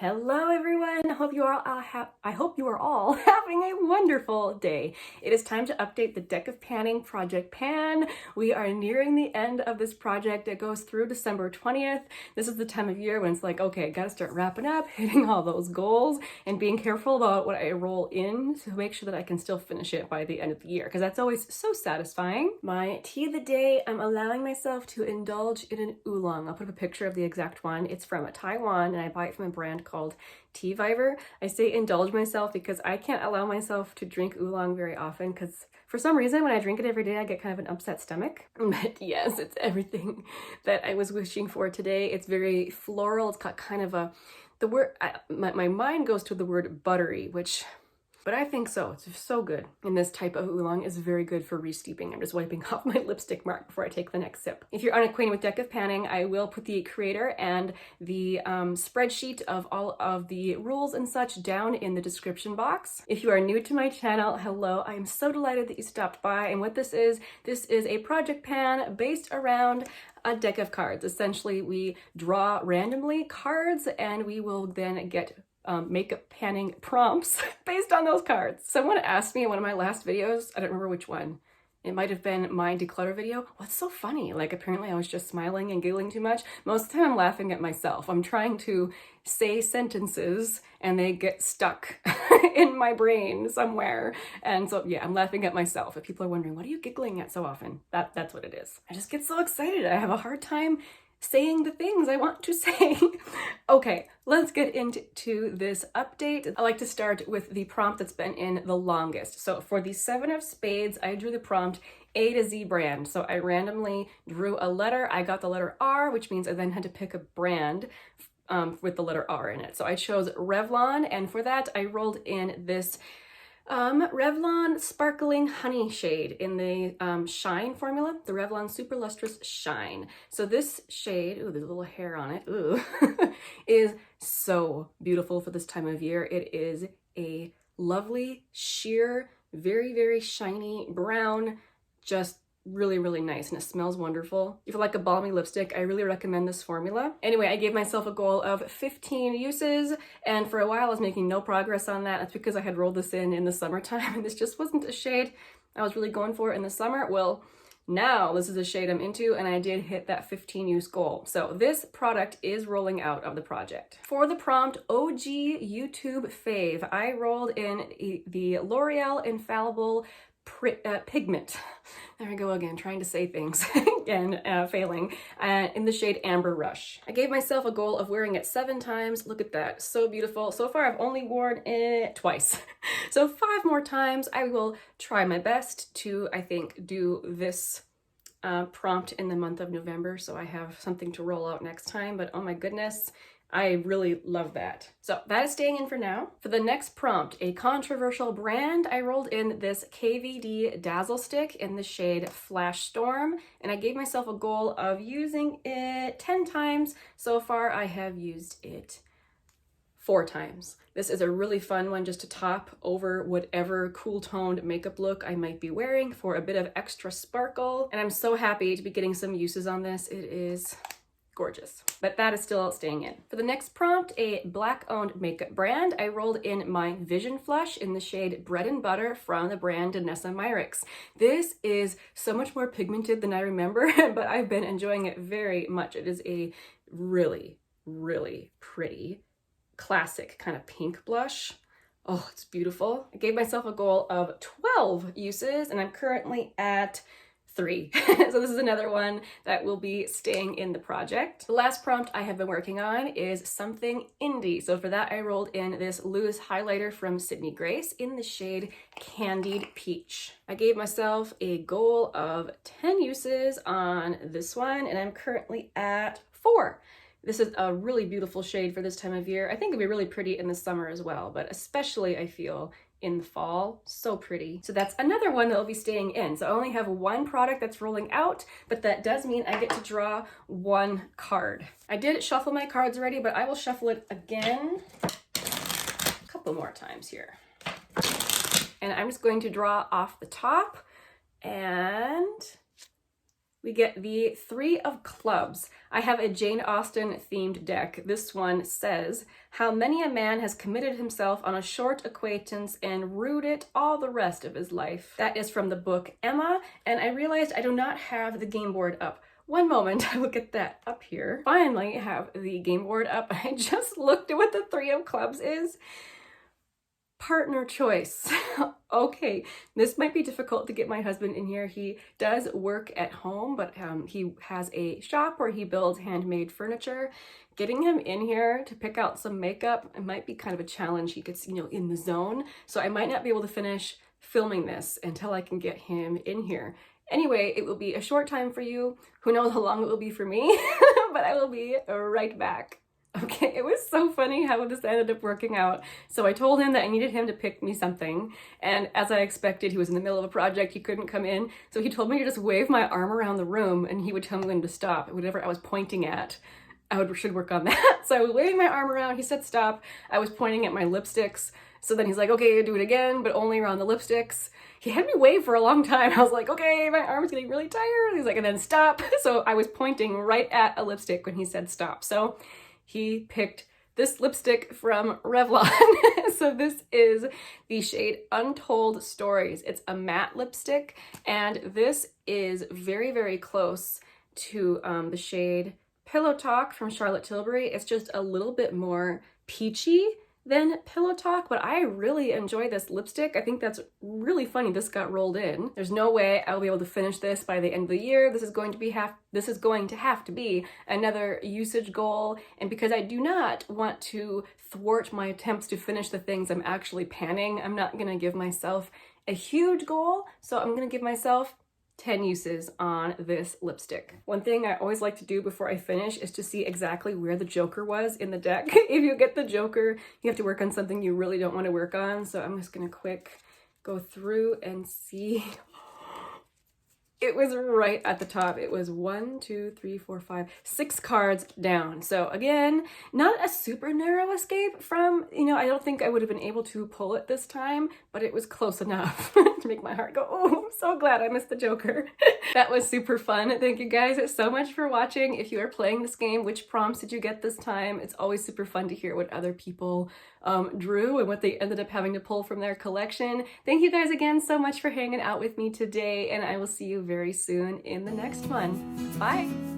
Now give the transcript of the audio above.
Hello everyone! I hope you are all having a wonderful day. It is time to update the deck of panning project pan. We are nearing the end of this project. It goes through December 20th. This is the time of year when it's like, okay, gotta start wrapping up, hitting all those goals, and being careful about what I roll in to make sure that I can still finish it by the end of the year, because that's always so satisfying. My tea of the day, I'm allowing myself to indulge in an oolong. I'll put up a picture of the exact one. It's from Taiwan, and I buy it from a brand called Ivory. I say indulge myself because I can't allow myself to drink oolong very often because for some reason when I drink it every day I get kind of an upset stomach. But yes, it's everything that I was wishing for today. It's very floral. It's got kind of my mind goes to the word buttery, but I think so. It's so good. And this type of oolong is very good for re-steeping. I'm just wiping off my lipstick mark before I take the next sip. If you're unacquainted with deck of panning, I will put the creator and the spreadsheet of all of the rules and such down in the description box. If you are new to my channel, hello. I am so delighted that you stopped by. And what this is a project pan based around a deck of cards. Essentially, we draw randomly cards and we will then get makeup panning prompts based on those cards. Someone asked me in one of my last videos, I don't remember which one, it might have been my declutter video, what's so funny? Like apparently I was just smiling and giggling too much. Most of the time I'm laughing at myself. I'm trying to say sentences and they get stuck in my brain somewhere. And so yeah, I'm laughing at myself. If people are wondering, what are you giggling at so often? That's what it is. I just get so excited. I have a hard time saying the things I want to say. Okay, let's get into this update. I like to start with the prompt that's been in the longest. So for the 7 of spades, I drew the prompt A to Z brand. So I randomly drew a letter. I got the letter R, which means I then had to pick a brand with the letter R in it. So I chose Revlon, and for that I rolled in this Revlon Sparkling Honey shade in the Shine formula, the Revlon Super Lustrous Shine. So this shade, ooh, there's a little hair on it, ooh, is so beautiful for this time of year. It is a lovely, sheer, very, very shiny brown, just really, really nice, and it smells wonderful. If you like a balmy lipstick, I really recommend this formula. Anyway, I gave myself a goal of 15 uses, and for a while I was making no progress on that. That's because I had rolled this in the summertime, and this just wasn't a shade I was really going for in the summer. Well, now this is a shade I'm into, and I did hit that 15 use goal. So this product is rolling out of the project. For the prompt OG YouTube fave, I rolled in the L'Oreal Infallible Pigment. There I go again, trying to say things and failing. In the shade Amber Rush. I gave myself a goal of wearing it 7 times. Look at that, so beautiful. So far I've only worn it twice. So 5 more times. I will try my best to, I think, do this prompt in the month of November, so I have something to roll out next time. But oh my goodness, I really love that. So that is staying in for now. For the next prompt, a controversial brand, I rolled in this KVD Dazzle Stick in the shade Flash Storm, and I gave myself a goal of using it 10 times. So far, I have used it 4 times. This is a really fun one just to top over whatever cool toned makeup look I might be wearing for a bit of extra sparkle. And I'm so happy to be getting some uses on this. It is gorgeous, but that is still staying in. For the next prompt, a Black-owned makeup brand, I rolled in my Vision Flush in the shade Bread and Butter from the brand Danessa Myricks. This is so much more pigmented than I remember, but I've been enjoying it very much. It is a really, really pretty, classic kind of pink blush. Oh, it's beautiful. I gave myself a goal of 12 uses, and I'm currently at 3. So this is another one that will be staying in the project. The last prompt I have been working on is something indie. So for that, I rolled in this loose highlighter from Sydney Grace in the shade Candied Peach. I gave myself a goal of 10 uses on this one, and I'm currently at 4. This is a really beautiful shade for this time of year. I think it'd be really pretty in the summer as well, but especially I feel in the fall, so pretty. So that's another one that will be staying in. So I only have 1 product that's rolling out, but that does mean I get to draw 1 card. I did shuffle my cards already, but I will shuffle it again a couple more times here. And I'm just going to draw off the top, and We get the Three of Clubs. I have a Jane Austen themed deck. This one says, how many a man has committed himself on a short acquaintance and rued it all the rest of his life. That is from the book Emma, and I realized I do not have the game board up. One moment, I will get that up here. Finally have the game board up. I just looked at what the Three of Clubs is. Partner choice. Okay, this might be difficult to get my husband in here. He does work at home, but he has a shop where he builds handmade furniture. Getting him in here to pick out some makeup, it might be kind of a challenge. He gets, in the zone. So I might not be able to finish filming this until I can get him in here. Anyway, it will be a short time for you. Who knows how long it will be for me, but I will be right back. Okay, it was so funny how this ended up working out. So I told him that I needed him to pick me something, and as I expected, he was in the middle of a project, he couldn't come in, so he told me to just wave my arm around the room and he would tell me when to stop. Whatever I was pointing at, should work on that. So I was waving my arm around, he said stop, I was pointing at my lipsticks, so then he's like, okay, do it again, but only around the lipsticks. He had me wave for a long time. I was like, okay, my arm's getting really tired. He's like, and then stop. So I was pointing right at a lipstick when he said stop. So he picked this lipstick from Revlon. So this is the shade Untold Stories. It's a matte lipstick, and this is very, very close to the shade Pillow Talk from Charlotte Tilbury. It's just a little bit more peachy than Pillow Talk, but I really enjoy this lipstick. I think that's really funny this got rolled in. There's no way I'll be able to finish this by the end of the year. This is going to have to be another usage goal, and because I do not want to thwart my attempts to finish the things I'm actually panning, I'm not gonna give myself a huge goal, so I'm gonna give myself 10 uses on this lipstick. One thing I always like to do before I finish is to see exactly where the Joker was in the deck. If you get the Joker, you have to work on something you really don't want to work on. So I'm just gonna quick go through and see. It was right at the top. It was 1, 2, 3, 4, 5, 6 cards down. So again, not a super narrow escape from, I don't think I would have been able to pull it this time, but it was close enough to make my heart go, oh, I'm so glad I missed the Joker. That was super fun. Thank you guys so much for watching. If you are playing this game, which prompts did you get this time? It's always super fun to hear what other people drew and what they ended up having to pull from their collection. Thank you guys again so much for hanging out with me today, and I will see you very soon in the next one. Bye!